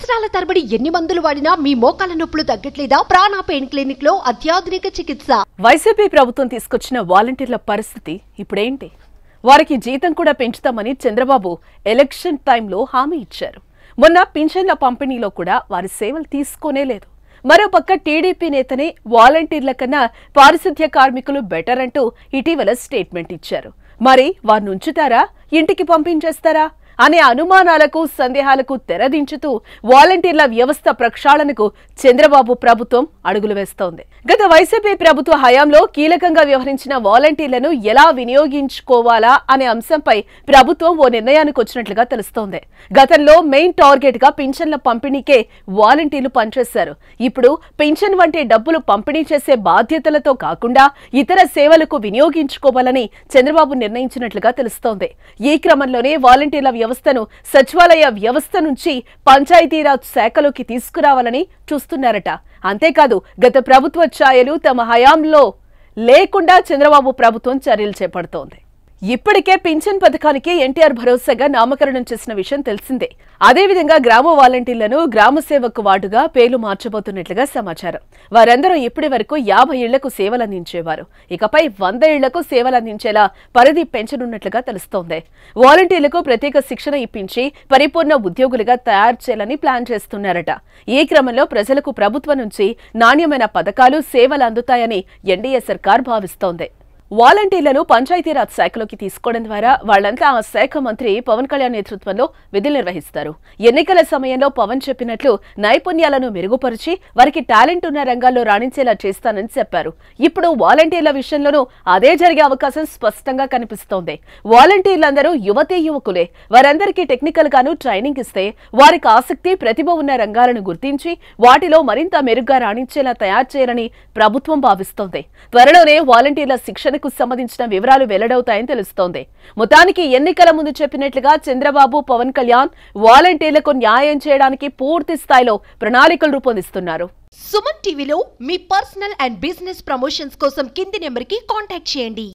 సంవత్సరాల తరబడి ఎన్ని మందులు వాడినా మీ మోకాల నొప్పులు తగ్గట్లేదా? ప్రాణ పెయిన్ క్లినిక్ లో అత్యాధునిక చికిత్స. వైసీపీ ప్రభుత్వం తీసుకొచ్చిన వాలంటీర్ల పరిస్థితి ఇప్పుడేంటి? వారికి జీతం కూడా పెంచుతామని చంద్రబాబు ఎలక్షన్ టైంలో హామీ ఇచ్చారు. మొన్న పింఛన్ల పంపిణీలో కూడా వారి సేవలు తీసుకోనే లేదు. మరోపక్క టీడీపీ నేతనే వాలంటీర్ల కన్నా పారిశుద్ధ్య కార్మికులు బెటర్ అంటూ ఇటీవల స్టేట్మెంట్ ఇచ్చారు. మరి వారిని ఉంచుతారా, ఇంటికి పంపించేస్తారా అనే అనుమానాలకు సందేహాలకు తెరదించుతూ వాలంటీర్ల వ్యవస్థ ప్రక్షాళనకు చంద్రబాబు ప్రభుత్వం అడుగులు వేస్తోంది. గత వైసీపీ ప్రభుత్వ హయాంలో కీలకంగా వ్యవహరించిన వాలంటీర్లను ఎలా వినియోగించుకోవాలా అనే అంశంపై ప్రభుత్వం ఓ నిర్ణయానికి వచ్చినట్లుగా తెలుస్తోంది. గతంలో మెయిన్ టార్గెట్ గా పింఛన్ల పంపిణీకే వాలంటీర్లు పనిచేశారు. ఇప్పుడు పింఛన్ వంటి డబ్బులు పంపిణీ చేసే బాధ్యతలతో కాకుండా ఇతర సేవలకు వినియోగించుకోవాలని చంద్రబాబు నిర్ణయించినట్లుగా తెలుస్తోంది. ఈ క్రమంలోనే వాలంటీర్ల వ్యవస్థను సచివాలయ వ్యవస్థ నుంచి పంచాయతీరాజ్ శాఖలోకి తీసుకురావాలని చూస్తున్నారట. అంతేకాదు గత ప్రభుత్వ ఛాయలు తమ హయాంలో లేకుండా చంద్రబాబు ప్రభుత్వం చర్యలు చేపడుతోంది. ఇప్పటికే పింఛన్ పథకానికి ఎన్టీఆర్ భరోసాగా నామకరణం చేసిన విషయం తెలిసిందే. అదేవిధంగా గ్రామ వాలంటీర్లను గ్రామ సేవకు వార్డుగా పేర్లు మార్చబోతున్నట్లుగా సమాచారం. వారందరూ ఇప్పటి వరకు 50 ఇళ్లకు సేవలందించేవారు. ఇకపై 100 ఇళ్లకు సేవలందించేలా పరిధి పెంచనున్నట్లుగా తెలుస్తోంది. వాలంటీర్లకు ప్రత్యేక శిక్షణ ఇప్పించి పరిపూర్ణ ఉద్యోగులుగా తయారు చేయాలని ప్లాన్ చేస్తున్నారట. ఈ క్రమంలో ప్రజలకు ప్రభుత్వం నుంచి నాణ్యమైన పథకాలు, సేవలు అందుతాయని ఎన్డీఏ సర్కార్ భావిస్తోంది. వాలంటీర్లను పంచాయతీరాజ్ శాఖలోకి తీసుకోవడం ద్వారా వాళ్లంతా ఆ శాఖ మంత్రి పవన్ కళ్యాణ్ నేతృత్వంలో విధులు నిర్వహిస్తారు. ఎన్నికల సమయంలో పవన్ చెప్పినట్లు నైపుణ్యాలను మెరుగుపరిచి వారికి టాలెంట్ ఉన్న రంగాల్లో రాణించేలా చేస్తానని చెప్పారు. ఇప్పుడు వాలంటీర్ల విషయంలోనూ అదే జరిగే అవకాశం స్పష్టంగా కనిపిస్తోంది. వాలంటీర్లందరూ యువతీ యువకులే. వారందరికీ టెక్నికల్ గాను ట్రైనింగ్ ఇస్తే వారికి ఆసక్తి, ప్రతిభ ఉన్న రంగాలను గుర్తించి వాటిలో మరింత మెరుగ్గా రాణించేలా తయారు చేయాలని ప్రభుత్వం భావిస్తోంది. త్వరలోనే వాలంటీర్ల శిక్షణ సంబంధించిన వివరాలు వెల్లడవుతాయని తెలుస్తోంది. మొత్తానికి ఎన్నికల ముందు చెప్పినట్లుగా చంద్రబాబు, పవన్ కళ్యాణ్ వాలంటీర్లకు న్యాయం చేయడానికి పూర్తి స్థాయిలో ప్రణాళికలు రూపొందిస్తున్నారు. సుమన్ టీవీలో మీ పర్సనల్ అండ్ బిజినెస్ ప్రమోషన్స్ కోసం కింది నెంబర్కి కాంటాక్ట్ చేయండి.